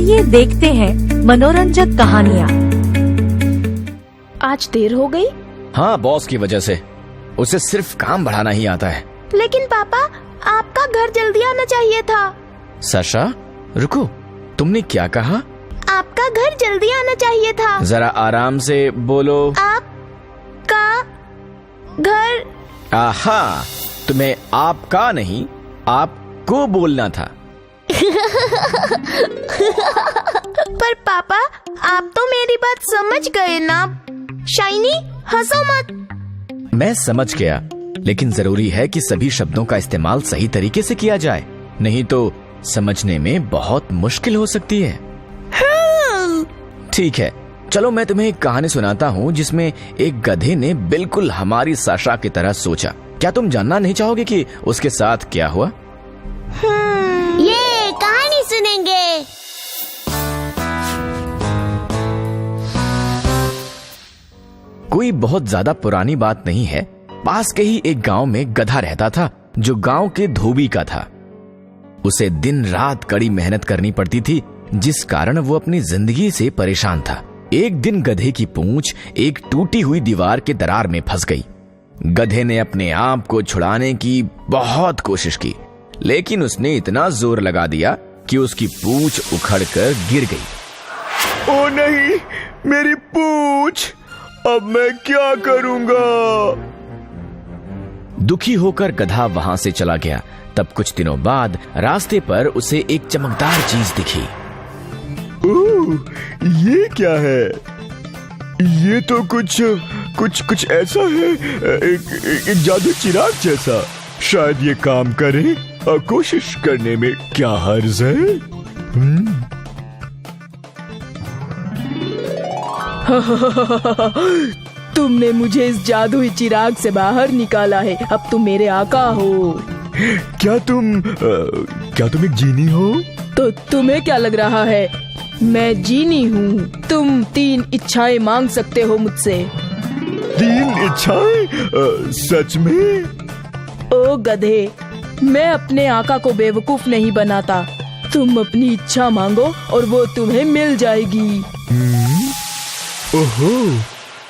आइए देखते हैं मनोरंजक कहानियाँ। आज देर हो गई। हाँ, बॉस की वजह से। उसे सिर्फ काम बढ़ाना ही आता है। लेकिन पापा, आपका घर जल्दी आना चाहिए था। साशा, रुको, तुमने क्या कहा? आपका घर जल्दी आना चाहिए था। जरा आराम से बोलो। आपका घर। आहा, तुम्हें आपका नहीं, आपको बोलना था। पर पापा, आप तो मेरी बात समझ गए ना। शाइनी, हंसो मत। मैं समझ गया, लेकिन जरूरी है कि सभी शब्दों का इस्तेमाल सही तरीके से किया जाए, नहीं तो समझने में बहुत मुश्किल हो सकती है। ठीक है, चलो मैं तुम्हें एक कहानी सुनाता हूँ जिसमें एक गधे ने बिल्कुल हमारी साशा की तरह सोचा। क्या तुम जानना नहीं चाहोगे कि उसके साथ क्या हुआ? ये कहानी सुनेंगे। कोई बहुत ज्यादा पुरानी बात नहीं है। पास के ही एक गांव में गधा रहता था जो गांव के धोबी का था। उसे दिन रात कड़ी मेहनत करनी पड़ती थी, जिस कारण वो अपनी जिंदगी से परेशान था। एक दिन गधे की पूंछ एक टूटी हुई दीवार के दरार में फंस गई। गधे ने अपने आप को छुड़ाने की बहुत कोशिश की, लेकिन उसने इतना जोर लगा दिया कि उसकी पूंछ उखड़कर गिर गई। ओ नहीं, मेरी पूंछ! अब मैं क्या करूंगा? दुखी होकर गधा वहां से चला गया। तब कुछ दिनों बाद रास्ते पर उसे एक चमकदार चीज दिखी। ये क्या है? ये तो कुछ ऐसा है, एक जादू चिराग जैसा। शायद ये काम करे और कोशिश करने में क्या हर्ज है? तुमने मुझे इस जादुई चिराग से बाहर निकाला है। अब तुम मेरे आका हो। क्या तुम एक जीनी हो? तो तुम्हें क्या लग रहा है? मैं जीनी हूँ। तुम 3 इच्छाएं मांग सकते हो मुझसे। 3 इच्छाएं? सच में? ओ गधे, मैं अपने आका को बेवकूफ नहीं बनाता। तुम अपनी इच्छा मांगो और वो तुम्हें मिल जाएगी। ओहो,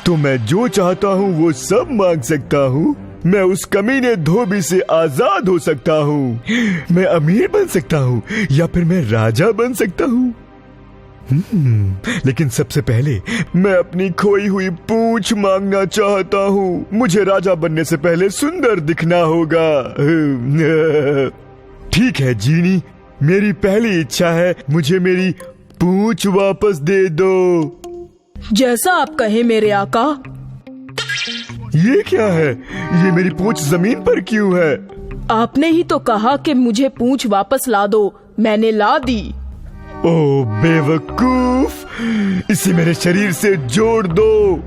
तो मैं जो चाहता हूँ वो सब मांग सकता हूँ। मैं उस कमीने धोबी से आजाद हो सकता हूँ। मैं अमीर बन सकता हूँ या फिर मैं राजा बन सकता हूँ। लेकिन सबसे पहले मैं अपनी खोई हुई पूंछ मांगना चाहता हूँ। मुझे राजा बनने से पहले सुंदर दिखना होगा। ठीक है जीनी, मेरी पहली इच्छा है, मुझे मेरी पूंछ वापस दे दो। जैसा आप कहे मेरे आका। ये क्या है? ये मेरी पूंछ जमीन पर क्यों है? आपने ही तो कहा कि मुझे पूंछ वापस ला दो। मैंने ला दी। ओ बेवकूफ, इसे मेरे शरीर से जोड़ दो।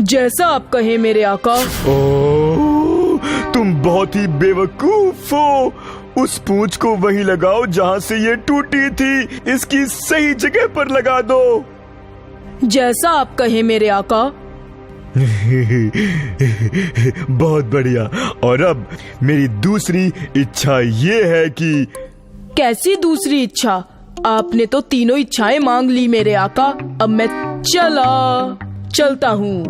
जैसा आप कहे मेरे आका। ओ, तुम बहुत ही बेवकूफ हो। उस पूंछ को वहीं लगाओ जहाँ से ये टूटी थी। इसकी सही जगह पर लगा दो। जैसा आप कहे मेरे आका। बहुत बढ़िया। और अब मेरी दूसरी इच्छा ये है कि। कैसी दूसरी इच्छा? आपने तो 3 इच्छाएं मांग ली मेरे आका। अब मैं चलता हूँ।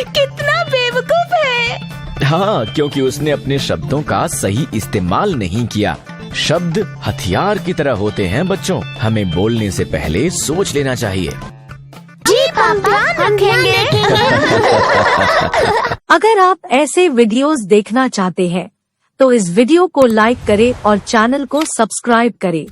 कितना बेवकूफ है। हाँ, क्योंकि उसने अपने शब्दों का सही इस्तेमाल नहीं किया। शब्द हथियार की तरह होते हैं बच्चों। हमें बोलने से पहले सोच लेना चाहिए। जी पापा, रखेंगे। अगर आप ऐसे वीडियोस देखना चाहते हैं तो इस वीडियो को लाइक करें और चैनल को सब्सक्राइब करें।